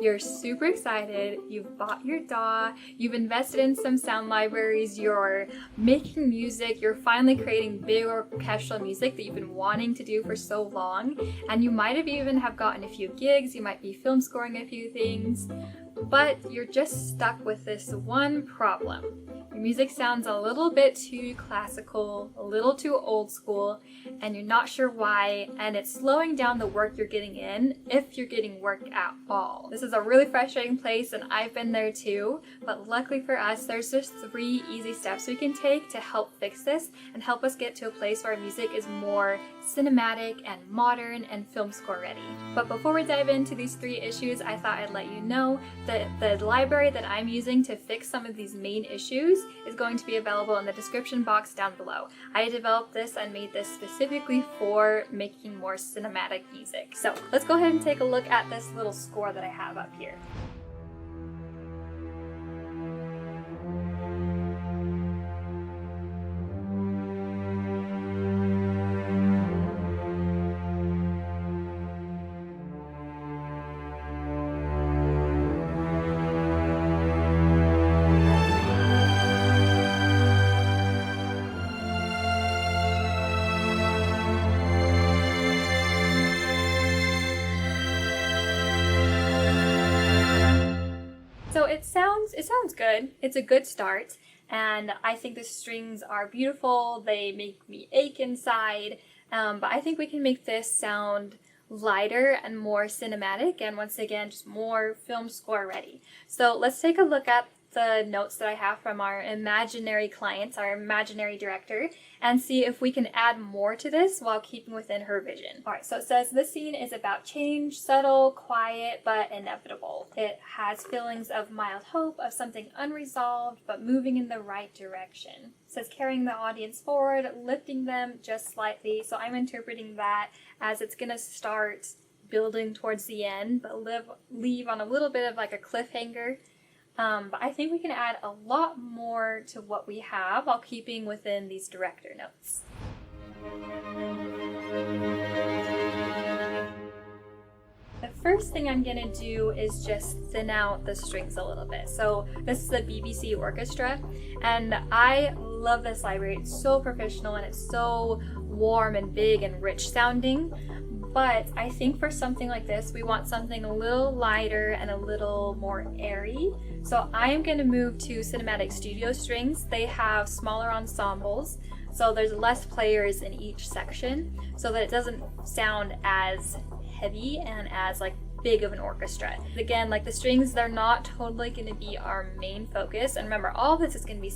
You're super excited, you've bought your DAW, you've invested in some sound libraries, you're making music, you're finally creating big orchestral music that you've been wanting to do for so long, and you might have even have gotten a few gigs, you might be film scoring a few things, but you're just stuck with this one problem. Your music sounds a little bit too classical, a little too old school, and you're not sure why, and it's slowing down the work you're getting in, if you're getting work at all. This is a really frustrating place, and I've been there too, but luckily for us, there's just 3 easy steps we can take to help fix this and help us get to a place where our music is more cinematic and modern and film score ready. But before we dive into these 3 issues, I thought I'd let you know that the library that I'm using to fix some of these main issues is going to be available in the description box down below. I developed this and made this specifically for making more cinematic music. So let's go ahead and take a look at this little score that I have up here. So it sounds good. It's a good start, and I think the strings are beautiful. They make me ache inside, but I think we can make this sound lighter and more cinematic, and once again, just more film score ready. So let's take a look at the notes that I have from our imaginary clients, our imaginary director, and see if we can add more to this while keeping within her vision. Alright, so it says this scene is about change, subtle, quiet, but inevitable. It has feelings of mild hope, of something unresolved, but moving in the right direction. It says carrying the audience forward, lifting them just slightly, so I'm interpreting that as it's gonna start building towards the end, but leave on a little bit of like a cliffhanger. But I think we can add a lot more to what we have while keeping within these director notes. The first thing I'm gonna do is just thin out the strings a little bit. So this is the BBC Orchestra, and I love this library. It's so professional and it's so warm and big and rich sounding. But I think for something like this, we want something a little lighter and a little more airy. So I am going to move to Cinematic Studio strings. They have smaller ensembles, so there's less players in each section, so that it doesn't sound as heavy and as like big of an orchestra. Again, like the strings, they're not totally going to be our main focus. And remember, all of this is going to be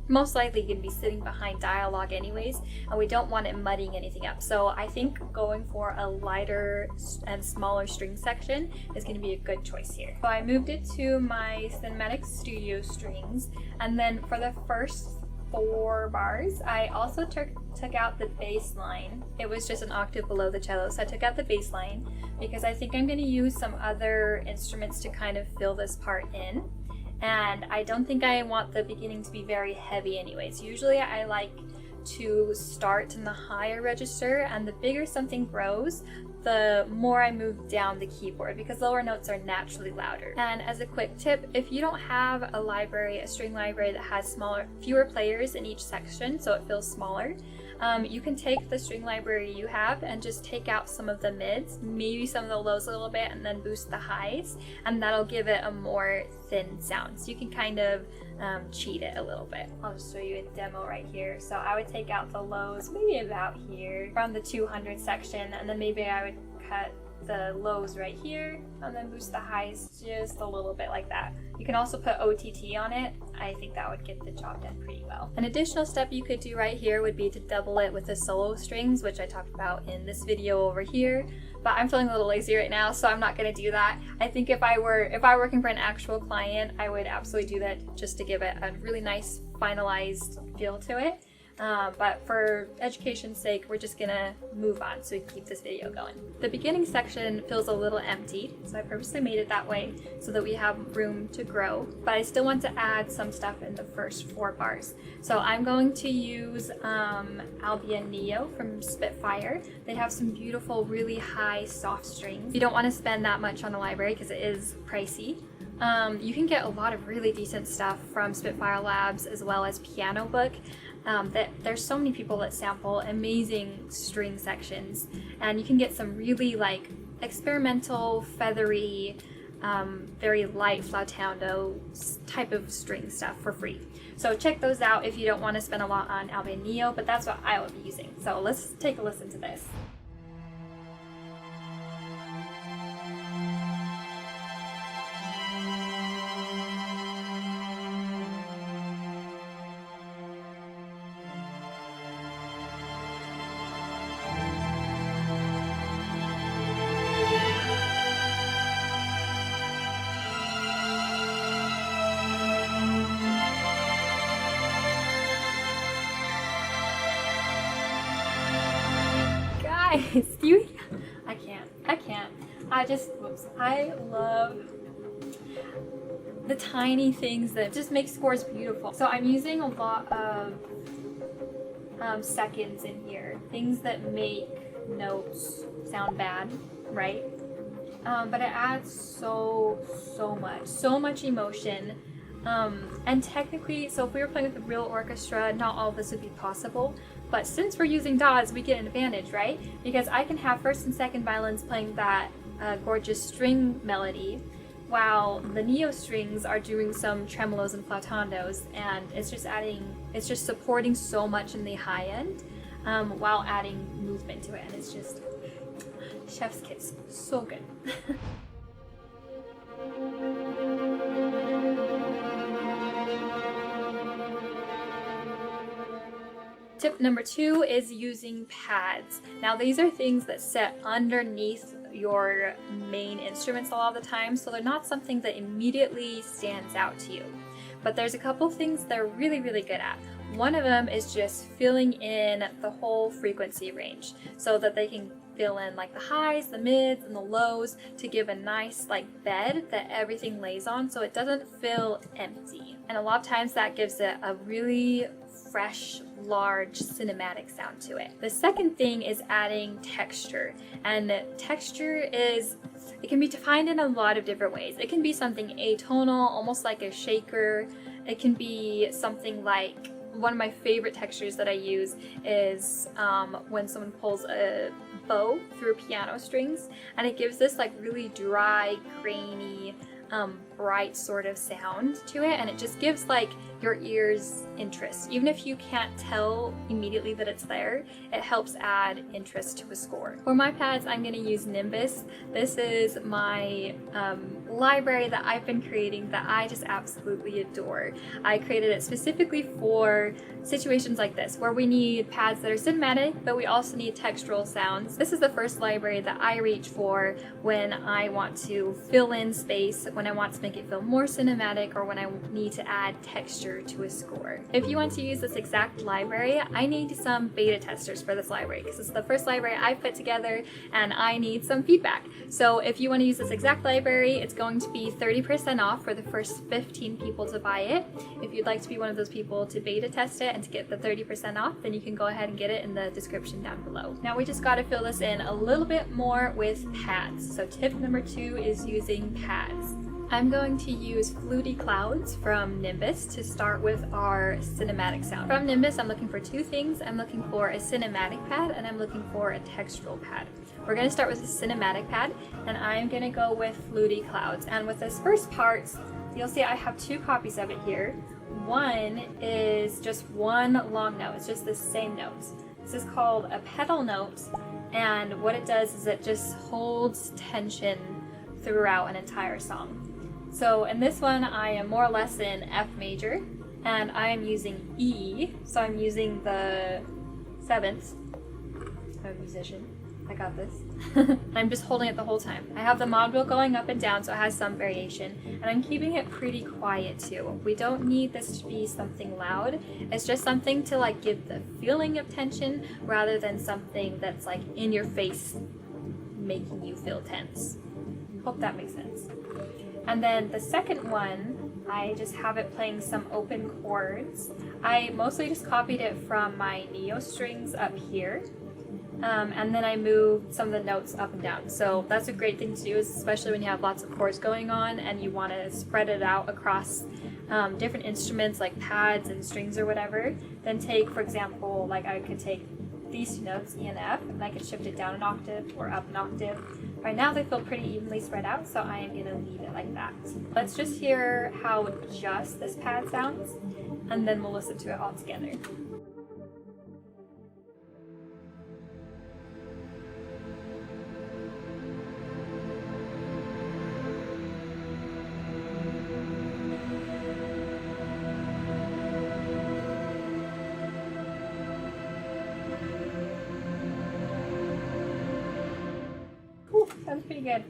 most likely going to be sitting behind dialogue anyways, and we don't want it muddying anything up. So I think going for a lighter and smaller string section is going to be a good choice here. So I moved it to my Cinematic Studio strings, and then for the first 4 bars, I also took out the bass line. It was just an octave below the cello, so I took out the bass line because I think I'm going to use some other instruments to kind of fill this part in. And I don't think I want the beginning to be very heavy anyways. Usually I like to start in the higher register, and the bigger something grows, the more I move down the keyboard, because lower notes are naturally louder. And as a quick tip, if you don't have a string library that has fewer players in each section, so it feels smaller, you can take the string library you have and just take out some of the mids, maybe some of the lows a little bit, and then boost the highs, and that'll give it a more thin sound. So you can kind of cheat it a little bit. I'll just show you a demo right here. So I would take out the lows maybe about here, around the 200 section, and then maybe I would cut the lows right here and then boost the highs just a little bit like that. You can also put OTT on it. I think that would get the job done pretty well. An additional step you could do right here would be to double it with the solo strings, which I talked about in this video over here, but I'm feeling a little lazy right now, so I'm not going to do that. I think if I were working for an actual client, I would absolutely do that just to give it a really nice finalized feel to it. but for education's sake, we're just gonna move on so we can keep this video going. The beginning section feels a little empty, so I purposely made it that way so that we have room to grow, but I still want to add some stuff in the first 4 bars. So I'm going to use Albion Neo from Spitfire. They have some beautiful, really high, soft strings. You don't want to spend that much on the library because it is pricey. You can get a lot of really decent stuff from Spitfire Labs as well as Piano Book. There's so many people that sample amazing string sections, and you can get some really like experimental, feathery, very light flautando type of string stuff for free. So check those out if you don't want to spend a lot on Albion Neo, but that's what I will be using. So let's take a listen to this. I love the tiny things that just make scores beautiful. So I'm using a lot of seconds in here, things that make notes sound bad, right? But it adds so much emotion. And technically, so if we were playing with a real orchestra, not all of this would be possible. But since we're using DAWs, we get an advantage, right? Because I can have first and second violins playing that gorgeous string melody, while the Neo strings are doing some tremolos and flautandos, and it's just supporting so much in the high end, while adding movement to it, and it's just chef's kiss, so good. Tip number 2 is using pads. Now these are things that sit underneath your main instruments a lot of the time, so they're not something that immediately stands out to you. But there's a couple things they're really good at. One of them is just filling in the whole frequency range so that they can fill in like the highs, the mids, and the lows to give a nice like bed that everything lays on so it doesn't feel empty. And a lot of times that gives it a really fresh, large cinematic sound to it. The second thing is adding texture, and texture it can be defined in a lot of different ways. It can be something atonal, almost like a shaker. It can be something like, one of my favorite textures that I use is when someone pulls a bow through piano strings, and it gives this like really dry, grainy, bright sort of sound to it, and it just gives like your ears interest. Even if you can't tell immediately that it's there, it helps add interest to a score. For my pads, I'm going to use Nimbus. This is my library that I've been creating that I just absolutely adore. I created it specifically for situations like this, where we need pads that are cinematic, but we also need textural sounds. This is the first library that I reach for when I want to fill in space, when I want to make it feel more cinematic, or when I need to add texture to a score. If you want to use this exact library, I need some beta testers for this library because it's the first library I've put together and I need some feedback. So if you want to use this exact library, it's going to be 30% off for the first 15 people to buy it. If you'd like to be one of those people to beta test it and to get the 30% off, then you can go ahead and get it in the description down below. Now we just got to fill this in a little bit more with pads. So tip number 2 is using pads. I'm going to use Fluty Clouds from Nimbus to start with our cinematic sound. From Nimbus, I'm looking for 2 things. I'm looking for a cinematic pad and I'm looking for a textural pad. We're going to start with a cinematic pad, and I'm going to go with Fluty Clouds. And with this first part, you'll see I have 2 copies of it here. One is just one long note. It's just the same notes. This is called a pedal note, and what it does is it just holds tension throughout an entire song. So in this one, I am more or less in F major, and I am using E, so I'm using the 7th. I'm a musician, I got this. I'm just holding it the whole time. I have the mod wheel going up and down, so it has some variation, and I'm keeping it pretty quiet too. We don't need this to be something loud. It's just something to like give the feeling of tension rather than something that's like in your face making you feel tense. Hope that makes sense. And then the second one, I just have it playing some open chords. I mostly just copied it from my Neo strings up here. And then I moved some of the notes up and down. So that's a great thing to do, especially when you have lots of chords going on and you want to spread it out across different instruments like pads and strings or whatever. Then take, for example, like I could take these two notes, E and F, and I could shift it down an octave or up an octave. Right now they feel pretty evenly spread out, so I am going to leave it like that. Let's just hear how just this pad sounds, and then we'll listen to it all together. Sounds pretty good.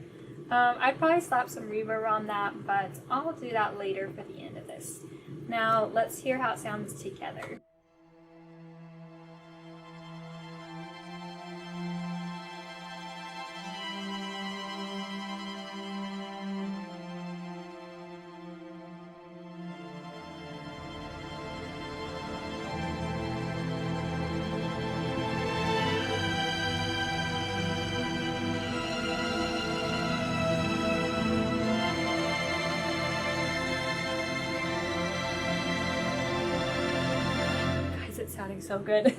I'd probably slap some reverb on that, but I'll do that later for the end of this. Now let's hear how it sounds together. Sounding so good.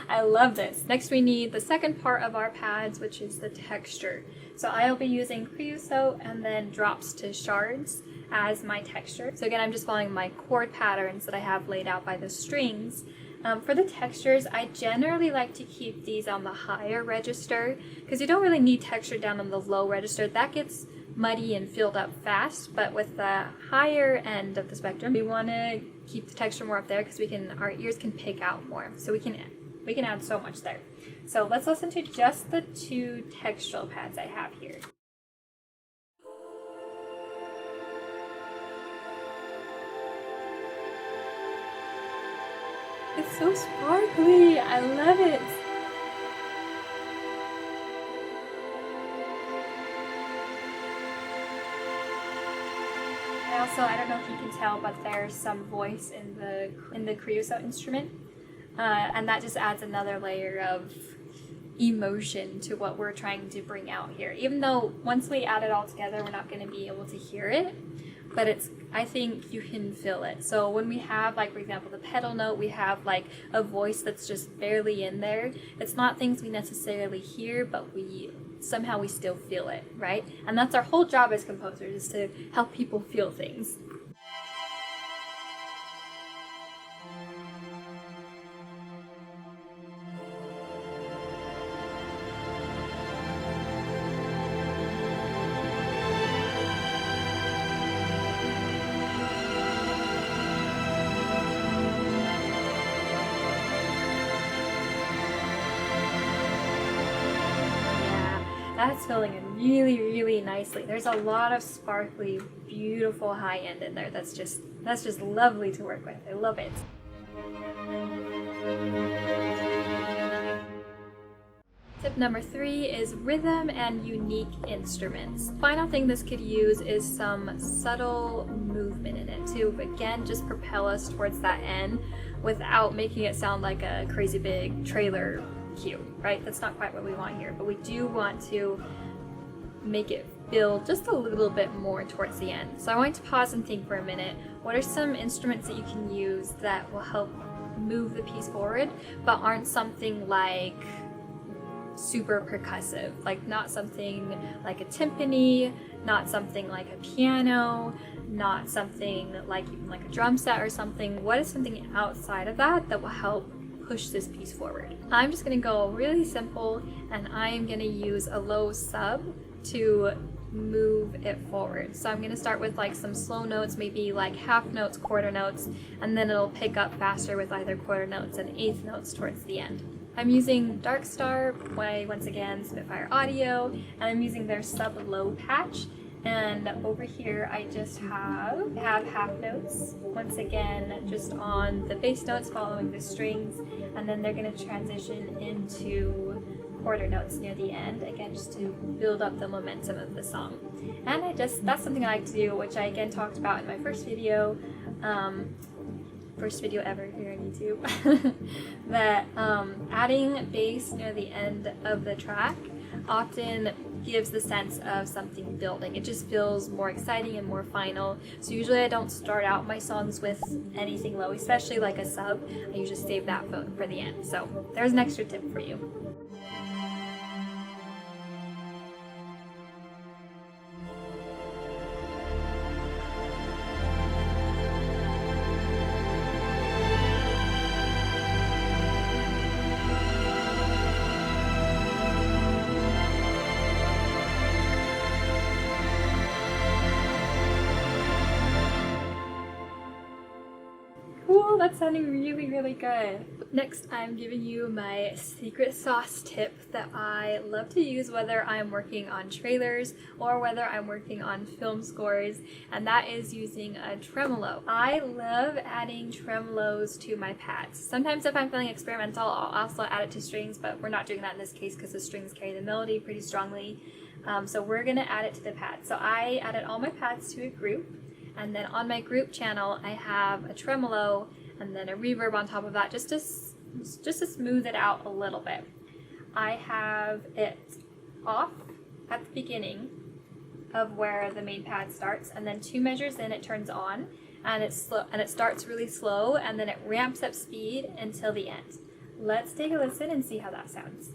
I love this. Next we need the second part of our pads, which is the texture. So I'll be using creosote and then drops to shards as my texture. So again, I'm just following my chord patterns that I have laid out by the strings. For the textures, I generally like to keep these on the higher register because you don't really need texture down on the low register. That gets muddy and filled up fast, but with the higher end of the spectrum, we want to keep the texture more up there because our ears can pick out more. So we can add so much there. So let's listen to just the two textural pads I have here. It's so sparkly. I love it. I don't know if you can tell, but there's some voice in the creosote instrument, and that just adds another layer of emotion to what we're trying to bring out here. Even though once we add it all together, we're not going to be able to hear it, but I think you can feel it. So when we have, like, for example, the pedal note, we have like a voice that's just barely in there. It's not things we necessarily hear, but somehow we still feel it, right? And that's our whole job as composers, is to help people feel things. That's filling in really, really nicely. There's a lot of sparkly, beautiful high end in there. That's just lovely to work with. I love it. Tip number 3 is rhythm and unique instruments. Final thing this could use is some subtle movement in it to, again, just propel us towards that end without making it sound like a crazy big trailer cue, right? That's not quite what we want here, but we do want to make it build just a little bit more towards the end. So I want to pause and think for a minute. What are some instruments that you can use that will help move the piece forward, but aren't something like super percussive, like not something like a timpani, not something like a piano, not something like even like a drum set or something. What is something outside of that that will help push this piece forward? I'm just going to go really simple, and I am going to use a low sub to move it forward. So I'm going to start with like some slow notes, maybe like half notes, quarter notes, and then it'll pick up faster with either quarter notes and eighth notes towards the end. I'm using Darkstar by, once again, Spitfire Audio, and I'm using their sub-low patch. And over here I just have half notes, once again just on the bass notes following the strings, and then they're going to transition into quarter notes near the end, again just to build up the momentum of the song. And that's something I like to do, which I again talked about in my first video ever here on YouTube, that adding bass near the end of the track often gives the sense of something building. It just feels more exciting and more final. So usually I don't start out my songs with anything low, especially like a sub. I usually save that for the end. So there's an extra tip for you. Cool, that's sounding really, really good. Next, I'm giving you my secret sauce tip that I love to use whether I'm working on trailers or whether I'm working on film scores, and that is using a tremolo. I love adding tremolos to my pads. Sometimes if I'm feeling experimental, I'll also add it to strings, but we're not doing that in this case because the strings carry the melody pretty strongly. So we're gonna add it to the pads. So I added all my pads to a group, and then on my group channel I have a tremolo and then a reverb on top of that just to smooth it out a little bit. I have it off at the beginning of where the main pad starts, and then 2 measures in it turns on, and it's slow, and it starts really slow, and then it ramps up speed until the end. Let's take a listen and see how that sounds.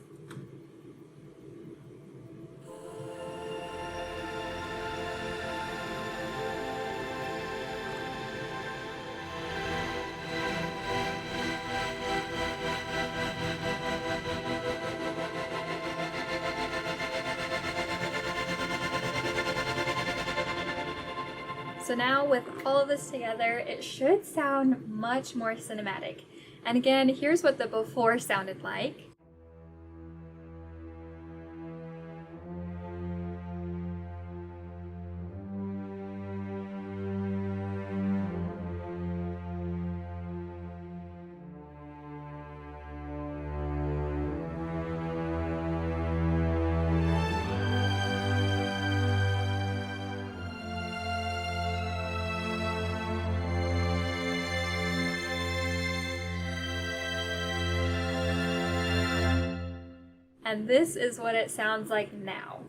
So now with all of this together, it should sound much more cinematic. And again, here's what the before sounded like. And this is what it sounds like now.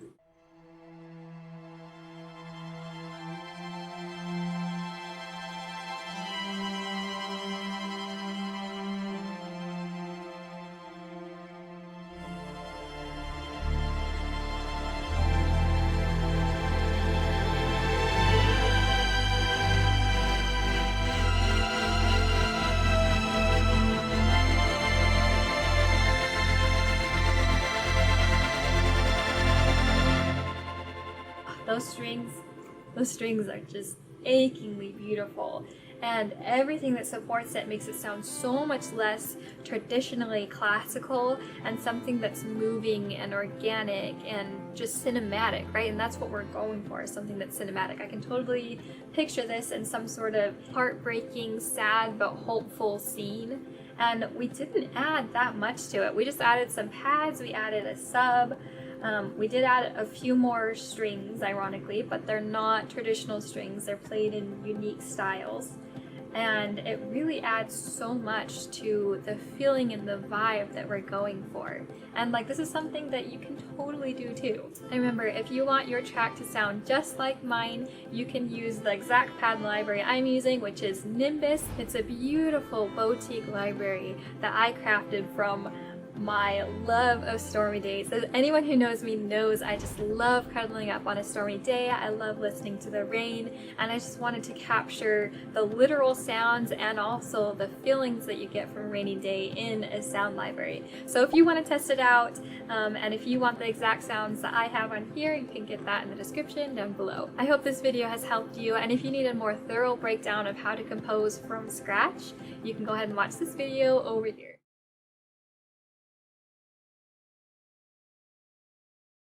Those strings are just achingly beautiful, and everything that supports it makes it sound so much less traditionally classical and something that's moving and organic and just cinematic, right? And that's what we're going for, something that's cinematic. I can totally picture this in some sort of heartbreaking, sad but hopeful scene, and we didn't add that much to it. We just added some pads, we added a sub. We did add a few more strings, ironically, but they're not traditional strings. They're played in unique styles. And it really adds so much to the feeling and the vibe that we're going for. And like, this is something that you can totally do too. And remember, if you want your track to sound just like mine, you can use the exact pad library I'm using, which is Nimbus. It's a beautiful boutique library that I crafted from my love of stormy days. As anyone who knows me knows, I just love cuddling up on a stormy day. I love listening to the rain, and I just wanted to capture the literal sounds and also the feelings that you get from a rainy day in a sound library. So if you want to test it out, and if you want the exact sounds that I have on here, you can get that in the description down below. I hope this video has helped you, and if you need a more thorough breakdown of how to compose from scratch, you can go ahead and watch this video over here.